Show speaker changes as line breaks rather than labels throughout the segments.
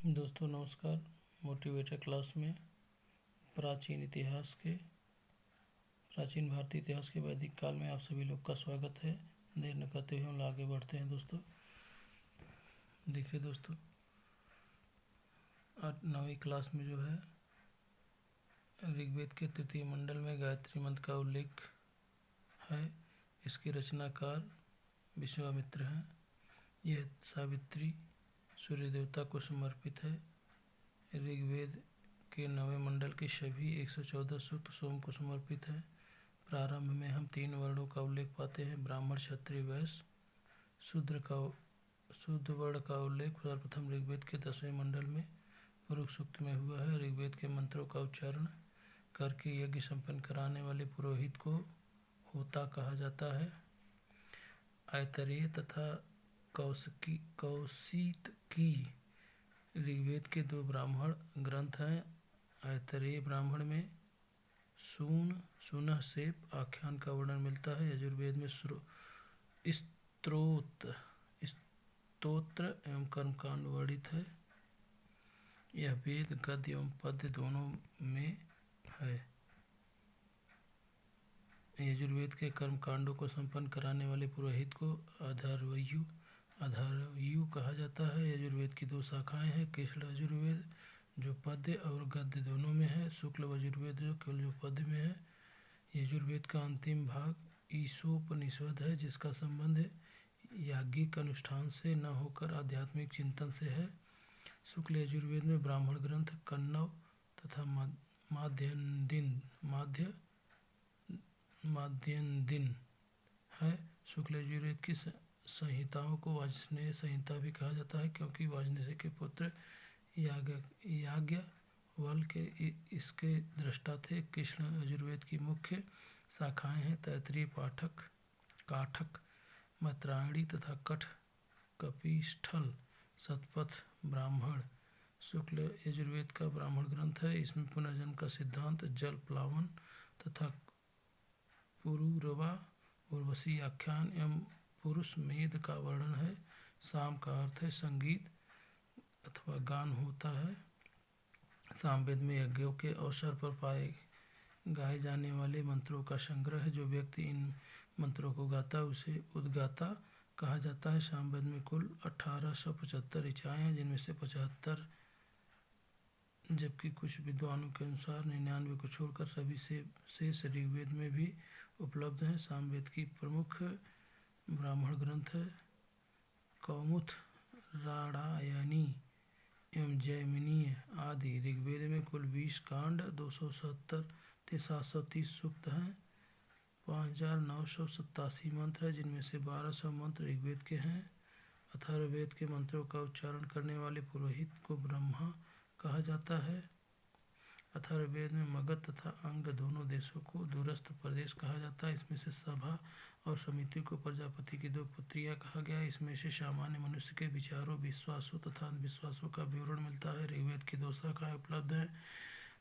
दोस्तों नमस्कार। Motivator class में प्राचीन भारतीय इतिहास के वैदिक काल में आप सभी लोग का स्वागत है। देर न करते हुए हम आगे बढ़ते हैं दोस्तों। देखिए दोस्तों, 9वीं क्लास में जो है ऋग्वेद के तृतीय मंडल में गायत्री मंत्र का उल्लेख है। इसके रचनाकार विश्वामित्र हैं। यह सावित्री सूर्य देवता को समर्पित है। ऋग्वेद के 9वें मंडल के सभी 114 सूक्त सोम को समर्पित है। प्रारंभ में हम 3 वर्णों का उल्लेख पाते हैं: ब्राह्मण, क्षत्रिय, वैश्य। शुद्ध वर्ण का उल्लेख सर्वप्रथम ऋग्वेद के 10वें मंडल में पुरुष सूक्त में हुआ है। ऋग्वेद के मंत्रों का उच्चारण करके यज्ञ संपन्न कराने वाले पुरोहित को होता कहा जाता है। ऐतरेय तथा कौशितकी ऋग्वेद के 2 ब्राह्मण ग्रंथ हैं। ऐतरेय ब्राह्मण में सूनः सेप आख्यान का वर्णन मिलता है। यजुर्वेद में स्तोत्र एवं कर्मकांड वर्णित है। यह वेद गद्य एवं पद्य दोनों में है। यजुर्वेद के कर्मकांडों को संपन्न कराने वाले पुरोहित को अधार्वयु कहा जाता है। यजुर्वेद की 2 शाखाएं हैं: कृष्ण यजुर्वेद जो पद्य और गद्य दोनों में है, शुक्ल यजुर्वेद जो केवल पद्य में है। यजुर्वेद का अंतिम भाग ईशोपनिषद है, जिसका संबंध याज्ञिक अनुष्ठान से न होकर आध्यात्मिक चिंतन से है। शुक्ल यजुर्वेद में ब्राह्मण ग्रंथ कण्व तथा माध्यन्दिन है। शुक्ल यजुर्वेद की संहिताओं को वाजस्नेय संहिता भी कहा जाता है, क्योंकि वाजस्नेय के पुत्र याज्ञवल्क्य इसके दृष्टा थे। कृष्ण यजुर्वेद की मुख्य शाखाएं हैं: तैत्तिरीय, काठक, मैत्रायणी तथा कपिस्थल, शतपथ, ब्राह्मण। शुक्ल यजुर्वेद का ब्राह्मण ग्रंथ है। इसमें पुनर्जन्म का सिद्धांत, जल प्लावन तथा पुरूरवा उर्वशी आख्यान एवं पुरुष मेध का वर्णन है। साम का अर्थ है संगीत अथवा गान होता है। सामवेद में यज्ञों के अवसर पर गाए जाने वाले मंत्रों का संग्रह है। जो व्यक्ति इन मंत्रों को गाता है उसे उद्गाता कहा जाता है। सामवेद में कुल 1875 ऋचाएं हैं, जिनमें से 75, जबकि कुछ विद्वानों के अनुसार 99 को छोड़कर सभी शेष ऋग्वेद में भी उपलब्ध हैं। सामवेद की प्रमुख ब्राह्मण ग्रंथ है कौमुद, रामायणी एवं जैमिनी आदि। ऋग्वेद में कुल 20 कांड, 270 से 730 सूक्त हैं, 5987 मंत्र हैं, जिनमें से 1200 मंत्र ऋग्वेद के हैं। अथर्ववेद के मंत्रों का उच्चारण करने वाले पुरोहित को ब्रह्मा कहा जाता है। अथर्ववेद में मगध तथा अंग दोनों देशों को दूरस्थ प्रदेश कहा जाता है। इसमें से सभा और समिति को प्रजापति की 2 पुत्रियां कहा गया है। इसमें से सामान्य मनुष्य के विचारों, विश्वासों तथा अंधविश्वासों का विवरण मिलता है। ऋग्वेद की 2 शाखाएं उपलब्ध हैं: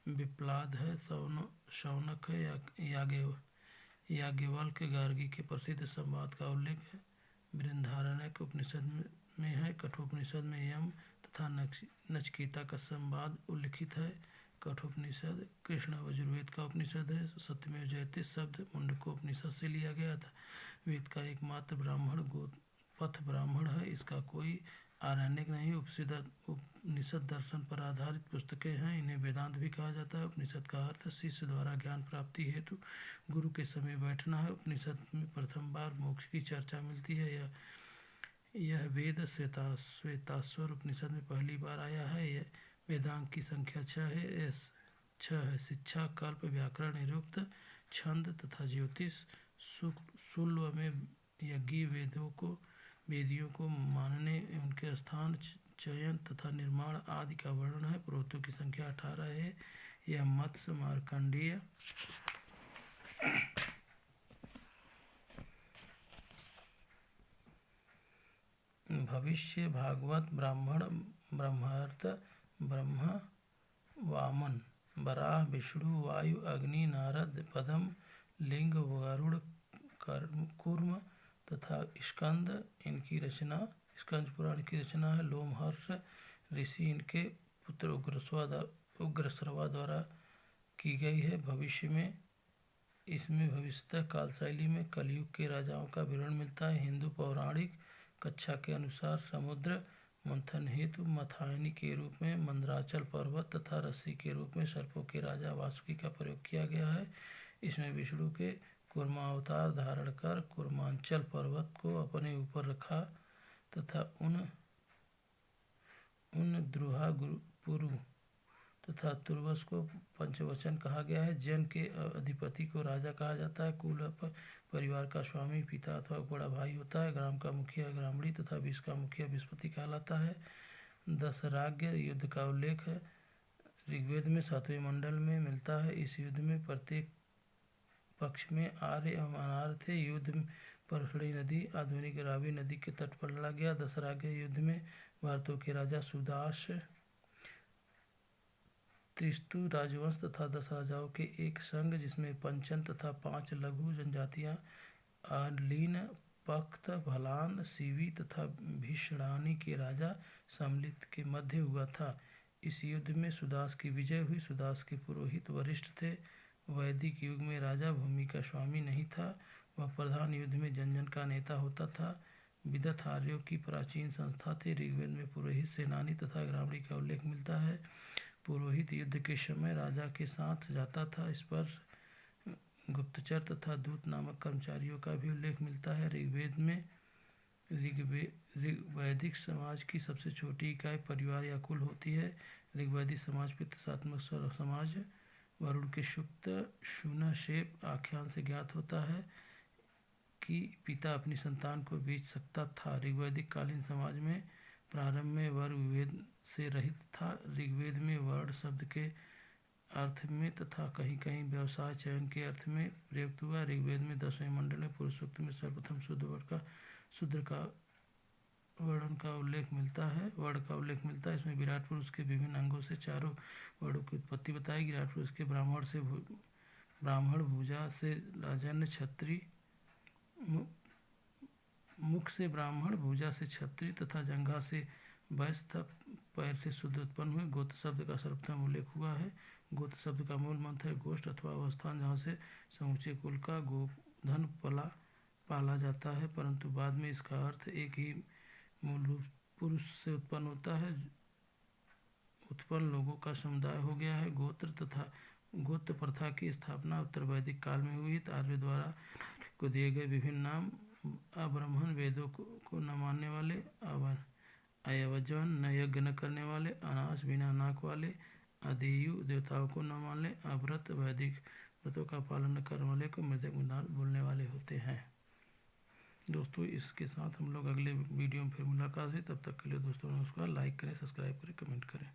विप्लाद है, शौनक है, याज्ञवल्क्य गार्गी के प्रसिद्ध संवाद का उल्लेख है। बृहदारण्यक उपनिषद में है। कठोपनिषद में यम तथा नचिकेता का संवाद उल्लिखित है। कठोपनिषद कृष्ण यजुर्वेद का उपनिषद है। सत्यमेव जयते शब्द मुंडकोपनिषद से लिया गया था। वेद का एकमात्र ब्राह्मण गोपथ ब्राह्मण है। इसका कोई आरण्यक नहीं। उपनिषद दर्शन पर आधारित पुस्तकें हैं। इन्हें वेदांत भी कहा जाता है। उपनिषद का अर्थ शिष्य द्वारा ज्ञान प्राप्ति हेतु गुरु के समय बैठना है। उपनिषद में प्रथम बार मोक्ष की चर्चा मिलती है। यह वेद श्वेताश्वर उपनिषद में पहली बार आया है। वेदांग की संख्या 6 है। शिक्षा, कल्प, व्याकरण, निरुक्त, छंद तथा ज्योतिष। शुल्ब में यज्ञीय वेदियों को मानने, उनके स्थान, चयन तथा निर्माण आदि का वर्णन है। पुरोहितों की संख्या 18 है। यह मत्स्य, मार्कंडेय, भविष्य, भागवत, ब्राह्मण, ब्रह्मार्थ, ब्रह्मा, वामन, वराह, विष्णु, वायु, अग्नि, नारद, पद्म, लिंग, गरुड़, कूर्म तथा स्कंद पुराण की रचना है। लोमहर्ष ऋषि इनके पुत्र उग्रश्रवा द्वारा की गई है। भविष्य में इसमें भविष्यतः काल शैली में कलयुग के राजाओं का विवरण मिलता है। हिंदू पौराणिक कक्षा के अनुसार समुद्र मंथन हेतु मथायनी के रूप में मंदराचल पर्वत तथा रस्सी के रूप में सर्पों के राजा वासुकी का प्रयोग किया गया है। इसमें विष्णु के कूर्मावतार धारण कर कूर्मांचल पर्वत को अपने ऊपर रखा तथा उन द्रुहा पुरु तथा तुर्वस को पंचवचन कहा गया है। जन के अधिपति को राजा कहा जाता है। कुल परिवार का स्वामी पिता अथवा बड़ा भाई होता है। ग्राम का मुखिया ग्रामणी तथा विष का मुखिया विस्पति कहलाता है। दशराग्य युद्ध का उल्लेख है ऋग्वेद में 7वें मंडल में मिलता है। इस युद्ध में प्रत्येक पक्ष में आर्य एवं अनार्य थे। युद्ध परसड़ी नदी आधुनिक रावी नदी के तट पर लड़ा गया। दशराग्य युद्ध में भारतों के राजा सुदास त्रिस्तु राजवंश तथा 10 राजाओं के एक संघ जिसमें पंचन तथा 5 लघु जनजातियां आलीन पख्त भलान सीवी तथा भीषणानी के राजा सम्मिलित के मध्य हुआ था। इस युद्ध में सुदास की विजय हुई। सुदास के पुरोहित वरिष्ठ थे। वैदिक युग में राजा भूमि का स्वामी नहीं था, वह प्रधान युद्ध में जन जन का नेता होता था। विदथ आर्यों की प्राचीन संस्था थी। ऋग्वेद में पुरोहित सेनानी तथा ग्रामणी का उल्लेख मिलता है। पुरोहित युद्ध के समय राजा के साथ जाता था। इस पर गुप्तचर तथा दूत नामक कर्मचारियों का भी उल्लेख मिलता है। ऋग्वेद में ऋग्वैदिक समाज की सबसे छोटी इकाई परिवार या कुल होती है। ऋग्वैदिक समाज पितृसात्मक समाज वरुण के सुक्त शून्यशेप आख्यान से ज्ञात होता है कि पिता अपनी संतान को बेच सकता था। ऋग्वैदिक कालीन समाज में प्रारंभ में वर्ग विभेद से रहित था। ऋग्वेद में वर्ण शब्द के अर्थ में तथा कहीं कहीं व्यवसाय चयन के अर्थ में प्रयुक्त हुआ। ऋग्वेद में 10वें मंडल में पुरुष सूक्त में सर्वप्रथम शूद्र का वर्ण का उल्लेख मिलता है। इसमें विराट पुरुष के विभिन्न अंगों से चारों वर्णों की उत्पत्ति बताई। विराट पुरुष के ब्राह्मण भुजा से राजन्य क्षत्रिय मुख से ब्राह्मण भुजा से क्षत्रिय तथा जंघा से वैश्य तथा पैर से शूद्र उत्पन्न हुए। गोत्र शब्द का सर्वप्रथम उल्लेख हुआ है। गोत्र शब्द का मूल मंत्र है गोष्ठ अथवा अवस्थान, जहाँ से समूचे कुल का गोधन पाला जाता है, परंतु बाद में इसका अर्थ एक ही मूल रूप पुरुष से उत्पन्न होता है। उत्पन्न लोगों का समुदाय हो गया है। गोत्र प्रथा की स्थापना उत्तर वैदिक काल में हुई। आर्य द्वारा को दिए गए विभिन्न नाम अब्राह्मण, वेदों को न मानने वाले, अयवजन, न यज्ञ न करने वाले, अनाश बिना नाक वाले, अदेयु, देवताओं को न मानने, अव्रत, वैदिक व्रतों का पालन न करने वाले को मृतक बोलने वाले होते हैं। दोस्तों इसके साथ हम लोग अगले वीडियो में फिर मुलाकात है। तब तक के लिए दोस्तों नमस्कार। लाइक करें, सब्सक्राइब करें, कमेंट करें।